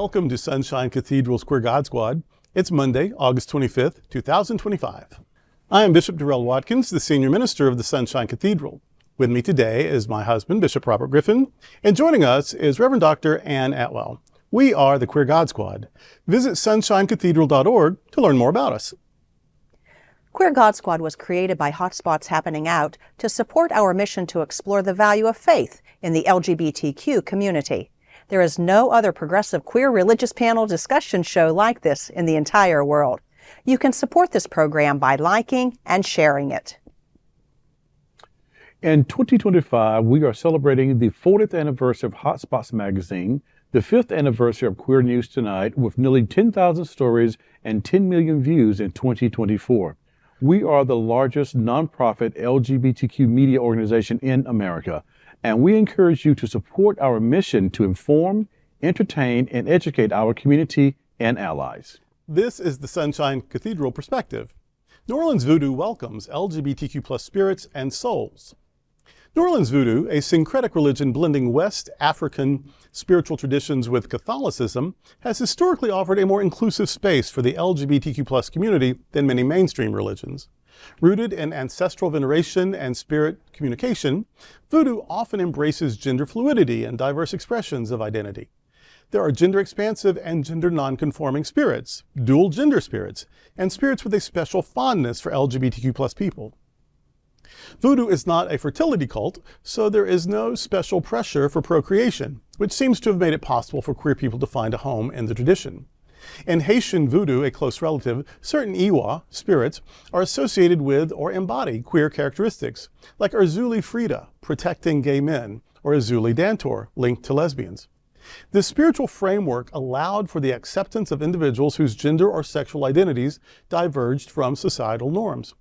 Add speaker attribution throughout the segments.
Speaker 1: Welcome to Sunshine Cathedral's Queer God Squad. It's Monday, August 25th, 2025. I am Bishop Darrell Watkins, the Senior Minister of the Sunshine Cathedral. With me today is my husband, Bishop Robert Griffin, and joining us is Reverend Dr. Ann Atwell. We are the Queer God Squad. Visit sunshinecathedral.org to learn more about us.
Speaker 2: Queer God Squad was created by Hotspots Happening Out to support our mission to explore the value of faith in the LGBTQ community. There is no other progressive queer religious panel discussion show like this in the entire world. You can support this program by liking and sharing it.
Speaker 3: In 2025, we are celebrating the 40th anniversary of Hotspots magazine, the 5th anniversary of Queer News Tonight, with nearly 10,000 stories and 10 million views in 2024. We are the largest nonprofit LGBTQ media organization in America, and we encourage you to support our mission to inform, entertain, and educate our community and allies.
Speaker 1: This is the Sunshine Cathedral Perspective. New Orleans Voodoo welcomes LGBTQ+ spirits and souls. New Orleans Voodoo, a syncretic religion blending West African spiritual traditions with Catholicism, has historically offered a more inclusive space for the LGBTQ+ community than many mainstream religions. Rooted in ancestral veneration and spirit communication, Voodoo often embraces gender fluidity and diverse expressions of identity. There are gender expansive and gender non-conforming spirits, dual gender spirits, and spirits with a special fondness for LGBTQ+ people. Voodoo is not a fertility cult, so there is no special pressure for procreation, which seems to have made it possible for queer people to find a home in the tradition. In Haitian Vodou, a close relative, certain Iwa spirits are associated with or embody queer characteristics, like Erzulie Freda, protecting gay men, or Erzulie Dantor, linked to lesbians. This spiritual framework allowed for the acceptance of individuals whose gender or sexual identities diverged from societal norms.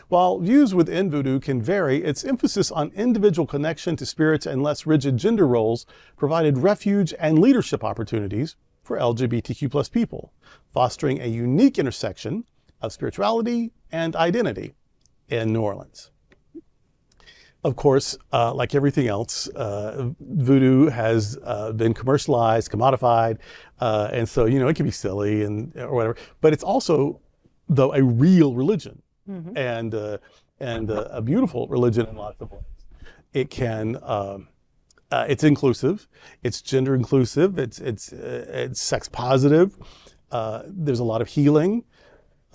Speaker 1: While views within Voodoo can vary, its emphasis on individual connection to spirits and less rigid gender roles provided refuge and leadership opportunities for LGBTQ+ people, fostering a unique intersection of spirituality and identity in New Orleans. Of course, like everything else, Voodoo has been commercialized, commodified, and so, it can be silly or whatever, but it's also, though, a real religion. Mm-hmm. and a beautiful religion in lots of ways. It can, it's inclusive, it's gender inclusive, it's sex positive. There's a lot of healing,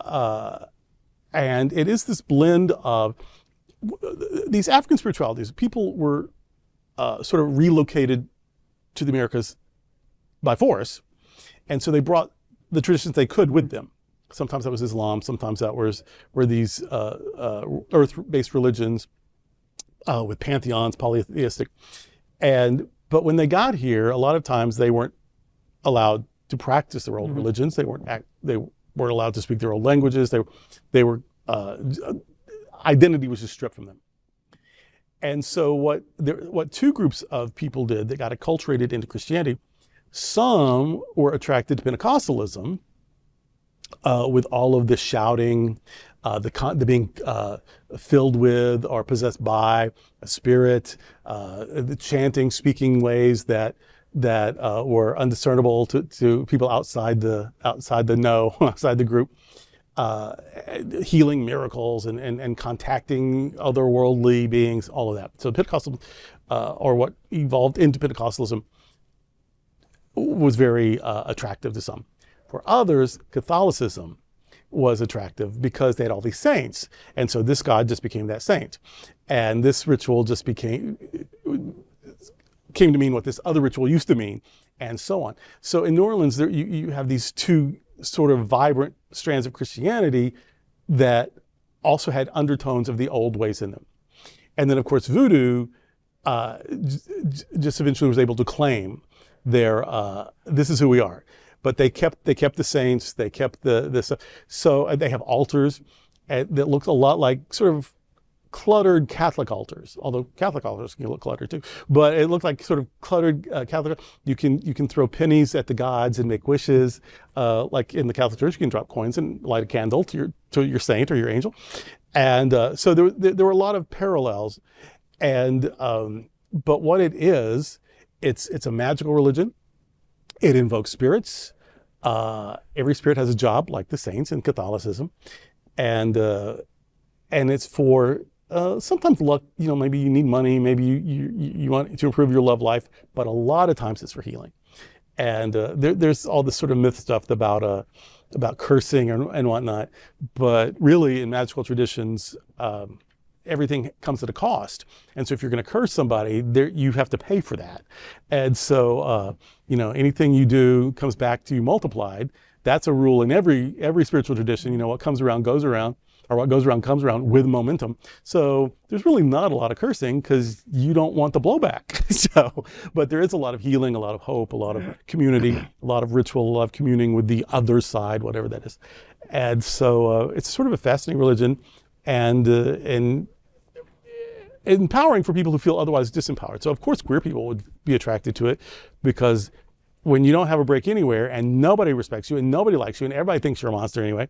Speaker 1: and it is this blend of these African spiritualities. People were sort of relocated to the Americas by force, and so they brought the traditions they could with them. Sometimes that was Islam, sometimes that were these earth-based religions with pantheons, polytheistic. But when they got here, a lot of times they weren't allowed to practice their old religions. They weren't allowed to speak their old languages. They were identity was just stripped from them. And so what two groups of people did that got acculturated into Christianity, some were attracted to Pentecostalism, with all of the shouting, the being filled with or possessed by a spirit, the chanting, speaking ways that were undiscernible to people outside the outside the group, healing miracles and contacting otherworldly beings, all of that. So Pentecostalism, or what evolved into Pentecostalism, was very attractive to some. For others, Catholicism was attractive because they had all these saints. And so this God just became that saint. And this ritual just came to mean what this other ritual used to mean, and so on. So in New Orleans, you have these two sort of vibrant strands of Christianity that also had undertones of the old ways in them. And then, of course, Voodoo just eventually was able to claim this is who we are. But they kept the saints, they kept this. So they have altars that look a lot like sort of cluttered Catholic altars, although Catholic altars can look cluttered too. But it looked like sort of cluttered Catholic. You can throw pennies at the gods and make wishes. Like in the Catholic Church, you can drop coins and light a candle to your saint or your angel. And so there were a lot of parallels. And but what it is, it's a magical religion. It invokes spirits. Every spirit has a job, like the saints in Catholicism, and it's for sometimes luck. You know, maybe you need money, maybe you want to improve your love life, but a lot of times it's for healing. And there's all this sort of myth stuff about cursing and whatnot, but really in magical traditions, everything comes at a cost. And so if you're going to curse somebody, you have to pay for that. And so, you know, anything you do comes back to you multiplied. That's a rule in every spiritual tradition. You know, what comes around goes around, or what goes around comes around with momentum. So there's really not a lot of cursing because you don't want the blowback. So, but there is a lot of healing, a lot of hope, a lot of community, a lot of ritual, a lot of communing with the other side, whatever that is. And so it's sort of a fascinating religion, and empowering for people who feel otherwise disempowered. So of course queer people would be attracted to it, because when you don't have a break anywhere and nobody respects you and nobody likes you and everybody thinks you're a monster anyway,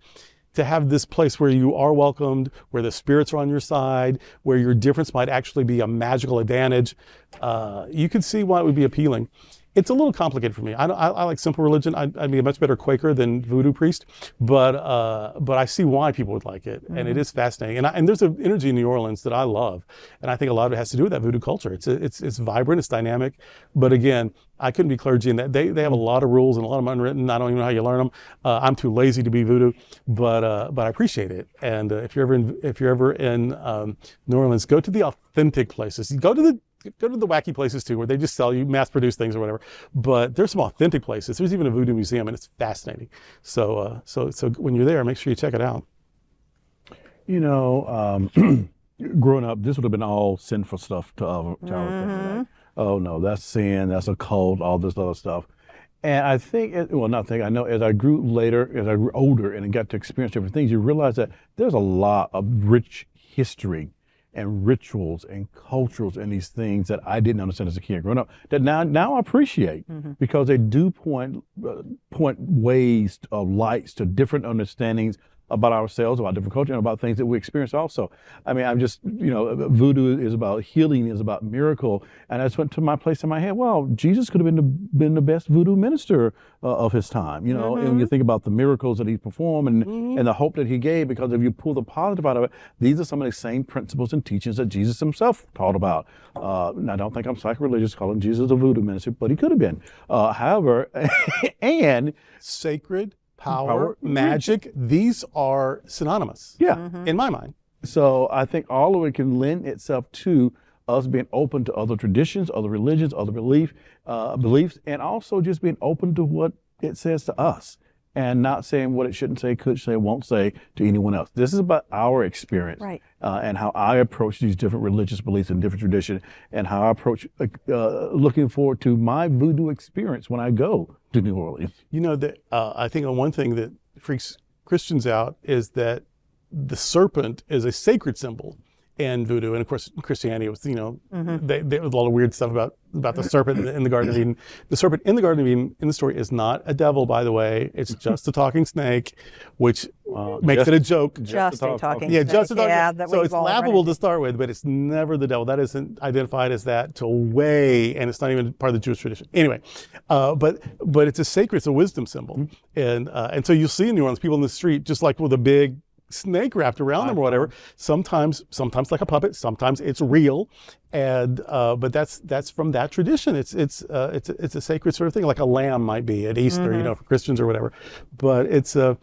Speaker 1: to have this place where you are welcomed, where the spirits are on your side, where your difference might actually be a magical advantage, you can see why it would be appealing. It's a little complicated for me. I like simple religion. I'd be a much better Quaker than voodoo priest, but I see why people would like it, and it is fascinating. And there's an energy in New Orleans that I love, and I think a lot of it has to do with that voodoo culture. It's vibrant, it's dynamic, but again, I couldn't be clergy in that. They have a lot of rules and a lot of them unwritten. I don't even know how you learn them. I'm too lazy to be voodoo, but I appreciate it. And if you're ever in New Orleans, go to the authentic places. Go to the wacky places too, where they just sell you mass-produced things or whatever. But there's some authentic places. There's even a voodoo museum, and it's fascinating. So when you're there, make sure you check it out.
Speaker 3: You know, growing up, this would have been all sinful stuff to our family. Like, oh no, that's sin, that's a cult, all this other stuff. And I think, I know as I grew older and got to experience different things, you realize that there's a lot of rich history and rituals and cultures and these things that I didn't understand as a kid growing up that now I appreciate, because they do point ways of lights to different understandings about ourselves, about different culture, and about things that we experience also. I mean, I'm just, voodoo is about healing, is about miracle. And I just went to my place in my head, well, Jesus could have been the best voodoo minister of his time, and when you think about the miracles that he performed and the hope that he gave, because if you pull the positive out of it, these are some of the same principles and teachings that Jesus himself taught about. And I don't think I'm sacrilegious calling Jesus a voodoo minister, but he could have been. However, and
Speaker 1: sacred, power, magic, these are synonymous, in my mind.
Speaker 3: So I think all of it can lend itself to us being open to other traditions, other religions, other beliefs, and also just being open to what it says to us, and not saying what it shouldn't say, could say, won't say to anyone else. This is about our experience,
Speaker 2: right?
Speaker 3: And how I approach these different religious beliefs and different traditions, and how I approach looking forward to my voodoo experience when I go to New Orleans.
Speaker 1: I think one thing that freaks Christians out is that the serpent is a sacred symbol in voodoo, and of course Christianity was, there was a lot of weird stuff about the serpent in the Garden of Eden. The serpent in the Garden of Eden in the story is not a devil, by the way. It's just a talking snake, which makes it a joke.
Speaker 2: Just a talking snake.
Speaker 1: Yeah, just a talking
Speaker 2: snake.
Speaker 1: So it's laughable to start with, but it's never the devil. That isn't identified as that till way, and it's not even part of the Jewish tradition. Anyway, but it's a sacred, it's a wisdom symbol, and so you'll see in New Orleans people in the street just like with a big snake wrapped around them or whatever. Sometimes like a puppet. Sometimes it's real, and but that's from that tradition. It's a sacred sort of thing, like a lamb might be at Easter, for Christians or whatever. But it's and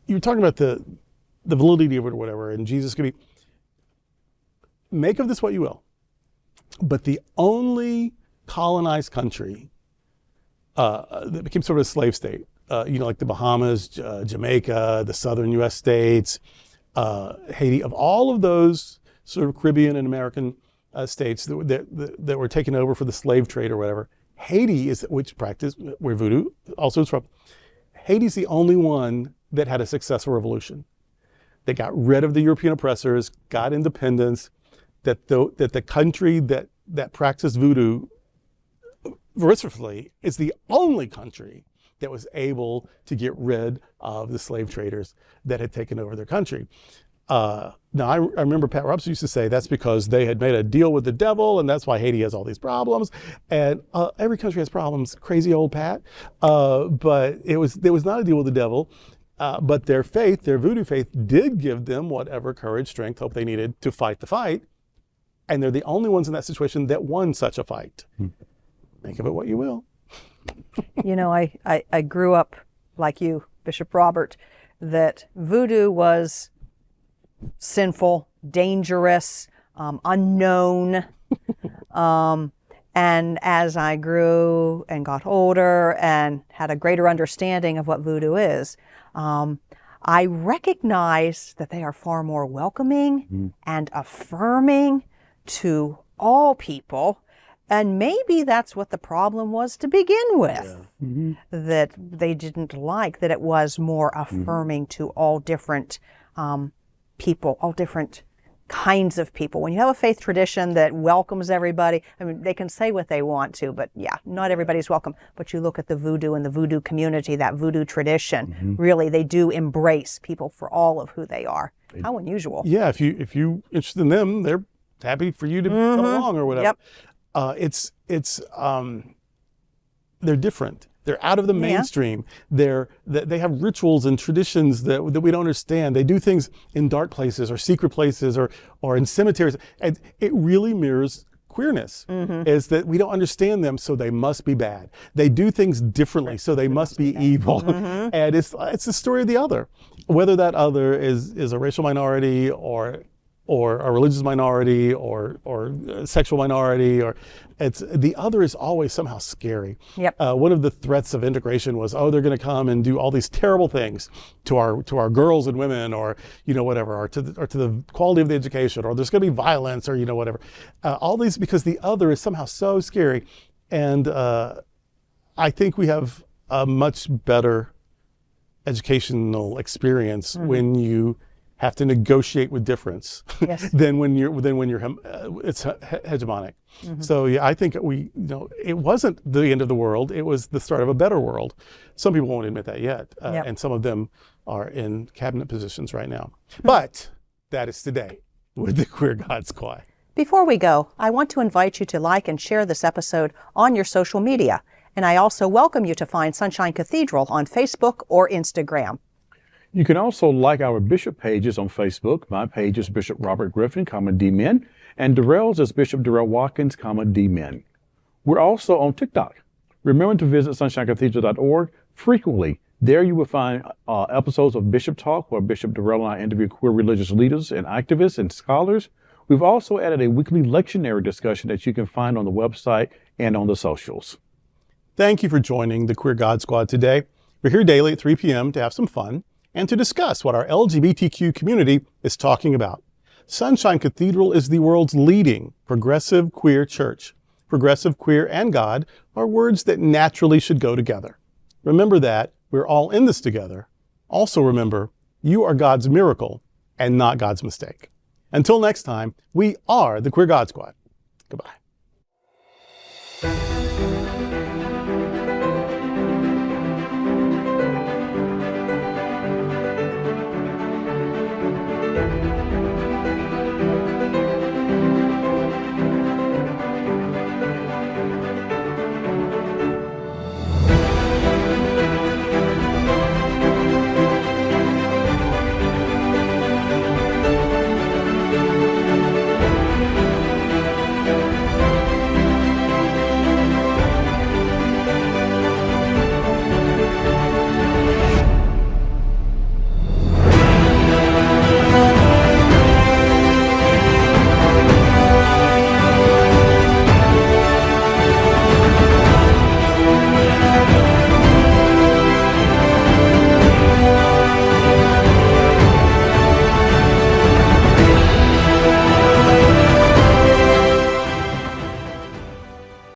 Speaker 1: you're talking about the validity of it or whatever, and Jesus could be. Make of this what you will, but the only colonized country that became sort of a slave state. Like the Bahamas, Jamaica, the southern U.S. states, Haiti, of all of those sort of Caribbean and American states that were taken over for the slave trade or whatever, Haiti is, which practice where voodoo also is from, Haiti's the only one that had a successful revolution. They got rid of the European oppressors, got independence, that the country that practiced voodoo vociferously is the only country that was able to get rid of the slave traders that had taken over their country. Now, I remember Pat Robertson used to say that's because they had made a deal with the devil, and that's why Haiti has all these problems. And every country has problems, crazy old Pat. But there was not a deal with the devil. But their faith, their voodoo faith, did give them whatever courage, strength, hope they needed to fight the fight. And they're the only ones in that situation that won such a fight. Make of it what you will.
Speaker 2: You know, I grew up like you, Bishop Robert, that voodoo was sinful, dangerous, unknown. And as I grew and got older and had a greater understanding of what voodoo is, I recognize that they are far more welcoming and affirming to all people. And maybe that's what the problem was to begin with, that they didn't like, that it was more affirming to all different people, all different kinds of people. When you have a faith tradition that welcomes everybody, I mean, they can say what they want to, but yeah, not everybody's welcome. But you look at the voodoo and the voodoo community, that voodoo tradition, really, they do embrace people for all of who they are. How unusual.
Speaker 1: Yeah, if you interested in them, they're happy for you to come along or whatever. They're different. They're out of the mainstream. They have rituals and traditions that we don't understand. They do things in dark places or secret places or in cemeteries. And it really mirrors queerness, is that we don't understand them, so they must be bad. They do things differently, so they must be evil. And it's the story of the other. Whether that other is a racial minority or a religious minority or sexual minority, or the other is always somehow scary. One of the threats of integration was, they're going to come and do all these terrible things to our girls and women, or whatever, or to the quality of the education, or there's going to be violence, or whatever. All these because the other is somehow so scary, and I think we have a much better educational experience when you have to negotiate with difference than when it's hegemonic. So yeah, I think it wasn't the end of the world. It was the start of a better world. Some people won't admit that yet, and some of them are in cabinet positions right now. But that is today with the Queer God Squad.
Speaker 2: Before we go, I want to invite you to like and share this episode on your social media. And I also welcome you to find Sunshine Cathedral on Facebook or Instagram.
Speaker 3: You can also like our bishop pages on Facebook. My page is Bishop Robert Griffin, D-Men, and Darrell's is Bishop Darrell Watkins, D-Men. We're also on TikTok. Remember to visit sunshinecathedral.org frequently. There you will find episodes of Bishop Talk, where Bishop Darrell and I interview queer religious leaders and activists and scholars. We've also added a weekly lectionary discussion that you can find on the website and on the socials.
Speaker 1: Thank you for joining the Queer God Squad today. We're here daily at 3 p.m. to have some fun and to discuss what our LGBTQ community is talking about. Sunshine Cathedral is the world's leading progressive queer church. Progressive, queer, and God are words that naturally should go together. Remember that we're all in this together. Also remember, you are God's miracle and not God's mistake. Until next time, we are the Queer God Squad. Goodbye.